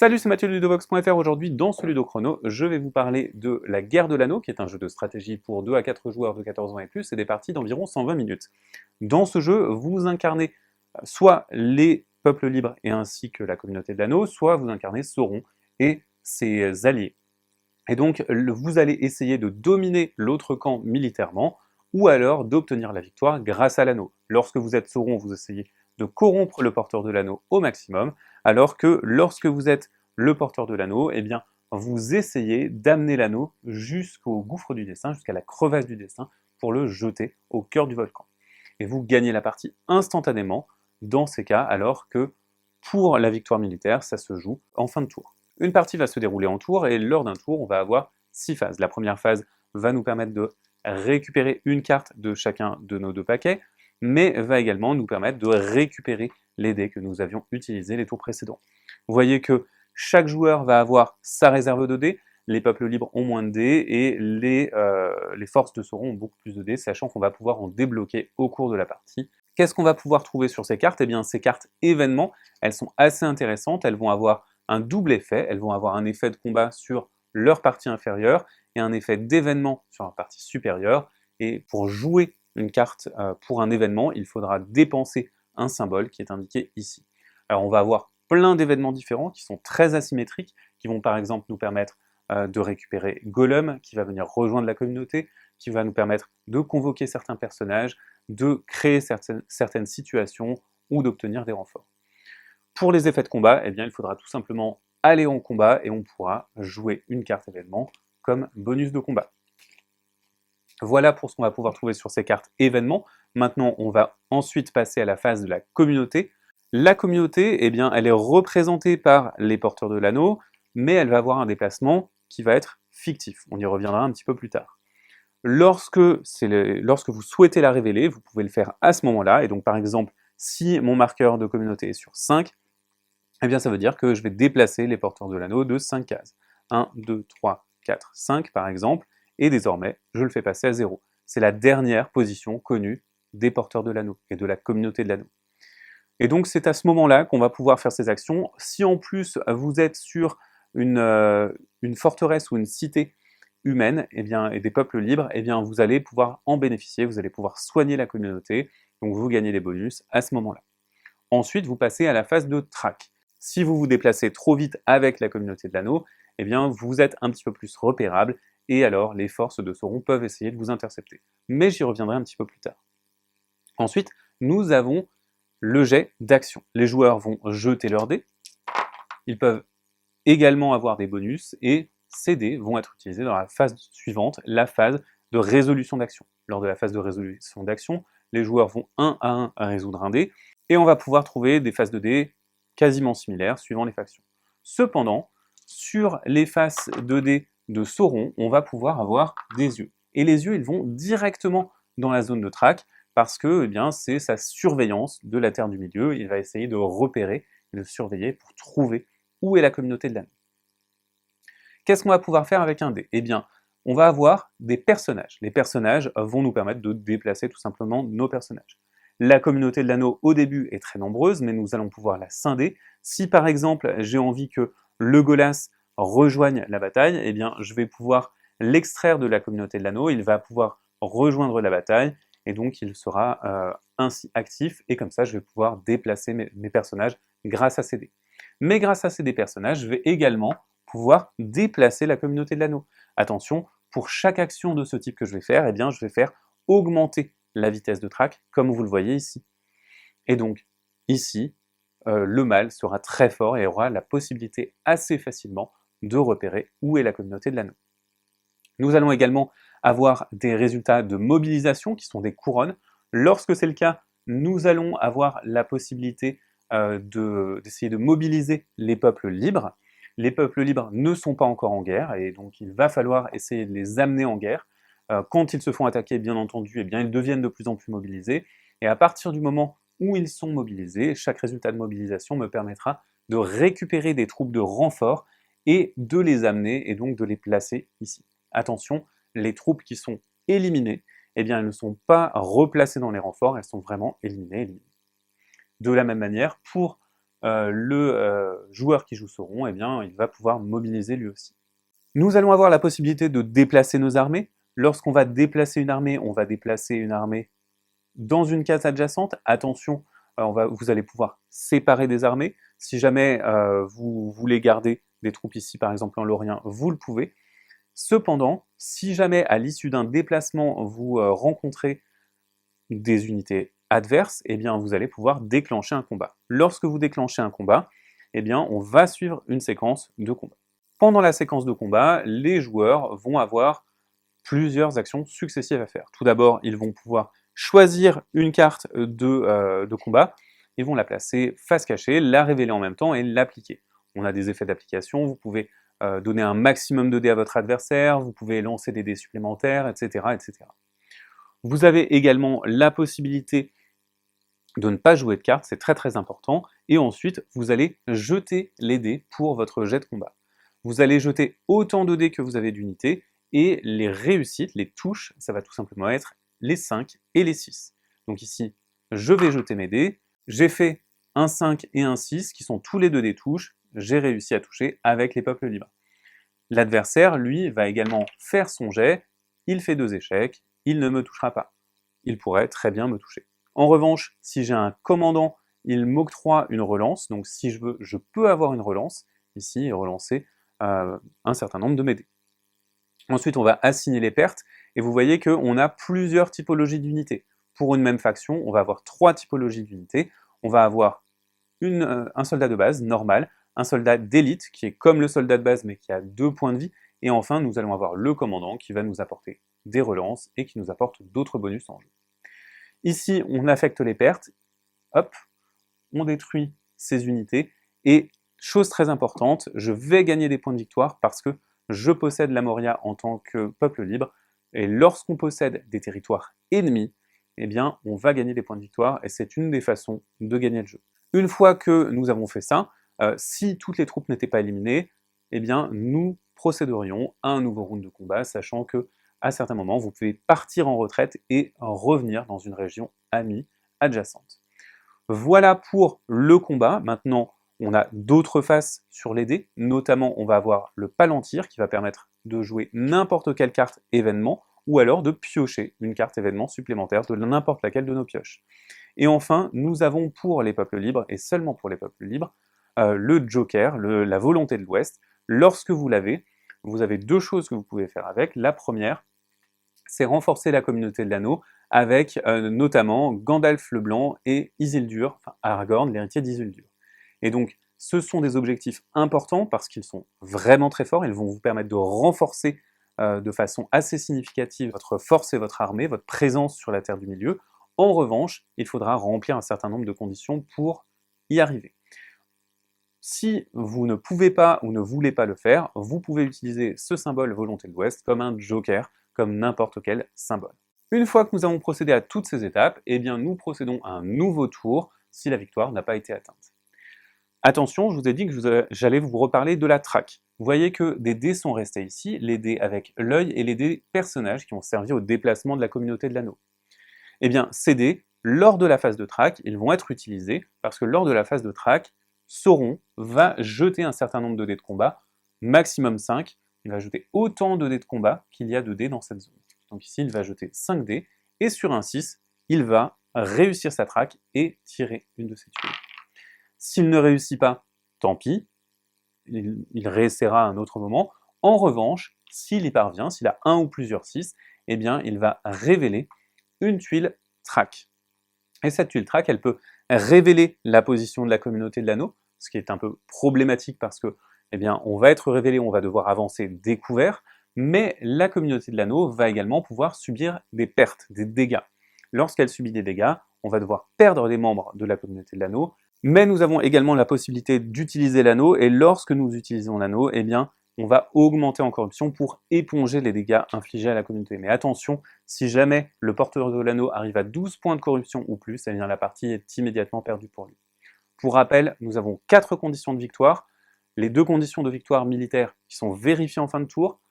Salut, c'est Mathieu de Ludovox.fr. Aujourd'hui, dans ce Ludochrono, je vais vous parler de la Guerre de l'Anneau, qui est un jeu de stratégie pour 2 à 4 joueurs de 14 ans et plus, et des parties d'environ 120 minutes. Dans ce jeu, vous incarnez soit les peuples libres et ainsi que la communauté de l'Anneau, soit vous incarnez Sauron et ses alliés. Et donc, vous allez essayer de dominer l'autre camp militairement, ou alors d'obtenir la victoire grâce à l'anneau. Lorsque vous êtes Sauron, vous essayez de corrompre le porteur de l'anneau au maximum, alors que lorsque vous êtes le porteur de l'anneau, eh bien, vous essayez d'amener l'anneau jusqu'au gouffre du destin, jusqu'à la crevasse du destin, pour le jeter au cœur du volcan. Et vous gagnez la partie instantanément dans ces cas, alors que pour la victoire militaire, ça se joue en fin de tour. Une partie va se dérouler en tour, et lors d'un tour, on va avoir 6 phases. La première phase va nous permettre de récupérer une carte de chacun de nos 2 paquets, mais va également nous permettre de récupérer les dés que nous avions utilisés les tours précédents. Vous voyez que chaque joueur va avoir sa réserve de dés, les peuples libres ont moins de dés, et les forces de Sauron ont beaucoup plus de dés, sachant qu'on va pouvoir en débloquer au cours de la partie. Qu'est-ce qu'on va pouvoir trouver sur ces cartes? Eh bien, ces cartes événements, elles sont assez intéressantes, elles vont avoir un double effet, elles vont avoir un effet de combat sur leur partie inférieure, et un effet d'événement sur la partie supérieure, et pour jouer une carte pour un événement, il faudra dépenser un symbole qui est indiqué ici. Alors on va avoir plein d'événements différents qui sont très asymétriques, qui vont par exemple nous permettre de récupérer Gollum, qui va venir rejoindre la communauté, qui va nous permettre de convoquer certains personnages, de créer certaines situations, ou d'obtenir des renforts. Pour les effets de combat, eh bien, il faudra tout simplement aller en combat, et on pourra jouer une carte événement comme bonus de combat. Voilà pour ce qu'on va pouvoir trouver sur ces cartes événements. Maintenant, on va ensuite passer à la phase de la communauté. La communauté, eh bien, elle est représentée par les porteurs de l'anneau, mais elle va avoir un déplacement qui va être fictif. On y reviendra un petit peu plus tard. Lorsque vous souhaitez la révéler, vous pouvez le faire à ce moment-là, et donc par exemple, si mon marqueur de communauté est sur 5, eh bien ça veut dire que je vais déplacer les porteurs de l'anneau de 5 cases. 1, 2, 3, 4, 5 par exemple, et désormais, je le fais passer à 0. C'est la dernière position connue des porteurs de l'anneau et de la communauté de l'anneau. Et donc c'est à ce moment-là qu'on va pouvoir faire ces actions. Si en plus vous êtes sur une forteresse ou une cité humaine, eh bien, et des peuples libres, eh bien, vous allez pouvoir en bénéficier, vous allez pouvoir soigner la communauté, donc vous gagnez des bonus à ce moment-là. Ensuite, vous passez à la phase de track. Si vous vous déplacez trop vite avec la communauté de l'anneau, eh bien, vous êtes un petit peu plus repérable, et alors les forces de Sauron peuvent essayer de vous intercepter. Mais j'y reviendrai un petit peu plus tard. Ensuite, nous avons le jet d'action. Les joueurs vont jeter leurs dés, ils peuvent également avoir des bonus, et ces dés vont être utilisés dans la phase suivante, la phase de résolution d'action. Lors de la phase de résolution d'action, les joueurs vont un à un résoudre un dé, et on va pouvoir trouver des phases de dés quasiment similaires suivant les factions. Cependant, sur les faces de dés de Sauron, on va pouvoir avoir des yeux. Et les yeux, ils vont directement dans la zone de track, parce que c'est sa surveillance de la Terre du Milieu. Il va essayer de repérer et de surveiller pour trouver où est la communauté de l'anneau. Qu'est-ce qu'on va pouvoir faire avec un dé? Eh bien, on va avoir des personnages. Les personnages vont nous permettre de déplacer tout simplement nos personnages. La communauté de l'anneau, au début, est très nombreuse, mais nous allons pouvoir la scinder. Si par exemple, j'ai envie que Legolas rejoigne la bataille, eh bien, je vais pouvoir l'extraire de la communauté de l'anneau, il va pouvoir rejoindre la bataille, et donc il sera ainsi actif, et comme ça, je vais pouvoir déplacer mes personnages grâce à ces dés. Mais grâce à ces dés personnages, je vais également pouvoir déplacer la communauté de l'anneau. Attention, pour chaque action de ce type que je vais faire, eh bien, je vais faire augmenter la vitesse de track, comme vous le voyez ici. Et donc, ici, le mâle sera très fort et aura la possibilité assez facilement de repérer où est la communauté de l'anneau. Nous allons également avoir des résultats de mobilisation qui sont des couronnes. Lorsque c'est le cas, nous allons avoir la possibilité d'essayer de mobiliser les peuples libres. Les peuples libres ne sont pas encore en guerre, et donc il va falloir essayer de les amener en guerre. Quand ils se font attaquer, bien entendu, eh bien, ils deviennent de plus en plus mobilisés, et à partir du moment où ils sont mobilisés, chaque résultat de mobilisation me permettra de récupérer des troupes de renfort et de les amener, et donc de les placer ici. Attention, les troupes qui sont éliminées, eh bien, elles ne sont pas replacées dans les renforts, elles sont vraiment éliminées. De la même manière, pour le joueur qui joue Sauron, eh bien, il va pouvoir mobiliser lui aussi. Nous allons avoir la possibilité de déplacer nos armées. Lorsqu'on va déplacer une armée, on va déplacer une armée dans une case adjacente. Attention, vous allez pouvoir séparer des armées. Si jamais vous voulez garder des troupes ici, par exemple en Lorien, vous le pouvez. Cependant, si jamais à l'issue d'un déplacement, vous rencontrez des unités adverses, eh bien, vous allez pouvoir déclencher un combat. Lorsque vous déclenchez un combat, eh bien, on va suivre une séquence de combat. Pendant la séquence de combat, les joueurs vont avoir plusieurs actions successives à faire. Tout d'abord, ils vont pouvoir choisir une carte de combat, ils vont la placer face cachée, la révéler en même temps et l'appliquer. On a des effets d'application, vous pouvez donner un maximum de dés à votre adversaire, vous pouvez lancer des dés supplémentaires, etc., etc. Vous avez également la possibilité de ne pas jouer de cartes, c'est très très important, et ensuite vous allez jeter les dés pour votre jet de combat. Vous allez jeter autant de dés que vous avez d'unités, et les réussites, les touches, ça va tout simplement être les 5 et les 6. Donc ici, je vais jeter mes dés, j'ai fait un 5 et un 6, qui sont tous les deux des touches, j'ai réussi à toucher avec les peuples libres. L'adversaire, lui, va également faire son jet, il fait 2 échecs, il ne me touchera pas. Il pourrait très bien me toucher. En revanche, si j'ai un commandant, il m'octroie une relance, donc si je veux, je peux avoir une relance, ici, et relancer un certain nombre de mes dés. Ensuite, on va assigner les pertes, et vous voyez qu'on a plusieurs typologies d'unités. Pour une même faction, on va avoir 3 typologies d'unités. On va avoir un soldat de base, normal, un soldat d'élite, qui est comme le soldat de base, mais qui a 2 points de vie, et enfin, nous allons avoir le commandant, qui va nous apporter des relances, et qui nous apporte d'autres bonus en jeu. Ici, on affecte les pertes, hop, on détruit ces unités, et chose très importante, je vais gagner des points de victoire parce que je possède la Moria en tant que peuple libre, et lorsqu'on possède des territoires ennemis, eh bien, on va gagner des points de victoire, et c'est une des façons de gagner le jeu. Une fois que nous avons fait ça, si toutes les troupes n'étaient pas éliminées, eh bien, nous procéderions à un nouveau round de combat, sachant que à certains moments, vous pouvez partir en retraite et revenir dans une région amie adjacente. Voilà pour le combat. Maintenant, on a d'autres faces sur les dés, notamment on va avoir le Palantir qui va permettre de jouer n'importe quelle carte événement, ou alors de piocher une carte événement supplémentaire de n'importe laquelle de nos pioches. Et enfin, nous avons pour les peuples libres, et seulement pour les peuples libres, le Joker, la volonté de l'Ouest. Lorsque vous l'avez, vous avez 2 choses que vous pouvez faire avec. La première, c'est renforcer la communauté de l'anneau avec notamment Gandalf le Blanc et Isildur, enfin Aragorn, l'héritier d'Isildur. Et donc, ce sont des objectifs importants parce qu'ils sont vraiment très forts, ils vont vous permettre de renforcer de façon assez significative votre force et votre armée, votre présence sur la Terre du Milieu. En revanche, il faudra remplir un certain nombre de conditions pour y arriver. Si vous ne pouvez pas ou ne voulez pas le faire, vous pouvez utiliser ce symbole Volonté de l'Ouest comme un joker, comme n'importe quel symbole. Une fois que nous avons procédé à toutes ces étapes, eh bien nous procédons à un nouveau tour si la victoire n'a pas été atteinte. Attention, je vous ai dit que j'allais vous reparler de la traque. Vous voyez que des dés sont restés ici, les dés avec l'œil et les dés personnages qui ont servi au déplacement de la communauté de l'anneau. Eh bien, ces dés, lors de la phase de traque, ils vont être utilisés parce que lors de la phase de traque, Sauron va jeter un certain nombre de dés de combat, maximum 5, il va jeter autant de dés de combat qu'il y a de dés dans cette zone. Donc ici, il va jeter 5 dés, et sur un 6, il va réussir sa traque et tirer une de ses tuiles. S'il ne réussit pas, tant pis, il réessaiera à un autre moment. En revanche, s'il y parvient, s'il a un ou plusieurs 6, eh bien, il va révéler une tuile traque. Et cette tuile traque, elle peut révéler la position de la communauté de l'anneau, ce qui est un peu problématique parce que, eh bien, on va être révélé, on va devoir avancer découvert, mais la communauté de l'anneau va également pouvoir subir des pertes, des dégâts. Lorsqu'elle subit des dégâts, on va devoir perdre des membres de la communauté de l'anneau, mais nous avons également la possibilité d'utiliser l'anneau, et lorsque nous utilisons l'anneau, eh bien, on va augmenter en corruption pour éponger les dégâts infligés à la communauté. Mais attention, si jamais le porteur de l'anneau arrive à 12 points de corruption ou plus, eh bien la partie est immédiatement perdue pour lui. Pour rappel, nous avons 4 conditions de victoire, les 2 conditions de victoire militaire qui sont vérifiées en fin de tour,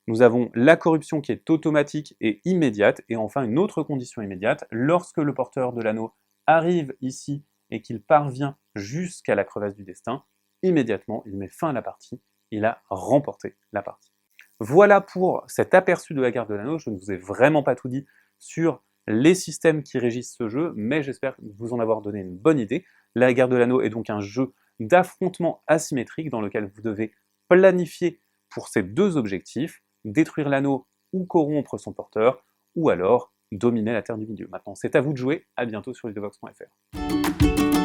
nous avons la corruption qui est automatique et immédiate, et enfin une autre condition immédiate, lorsque le porteur de l'anneau arrive ici et qu'il parvient jusqu'à la crevasse du destin. Immédiatement, il met fin à la partie, il a remporté la partie. Voilà pour cet aperçu de la guerre de l'anneau. Je ne vous ai vraiment pas tout dit sur les systèmes qui régissent ce jeu, mais j'espère vous en avoir donné une bonne idée. La guerre de l'anneau est donc un jeu d'affrontement asymétrique dans lequel vous devez planifier pour ces deux objectifs, détruire l'anneau ou corrompre son porteur, ou alors dominer la Terre du Milieu. Maintenant, c'est à vous de jouer. À bientôt sur videobox.fr.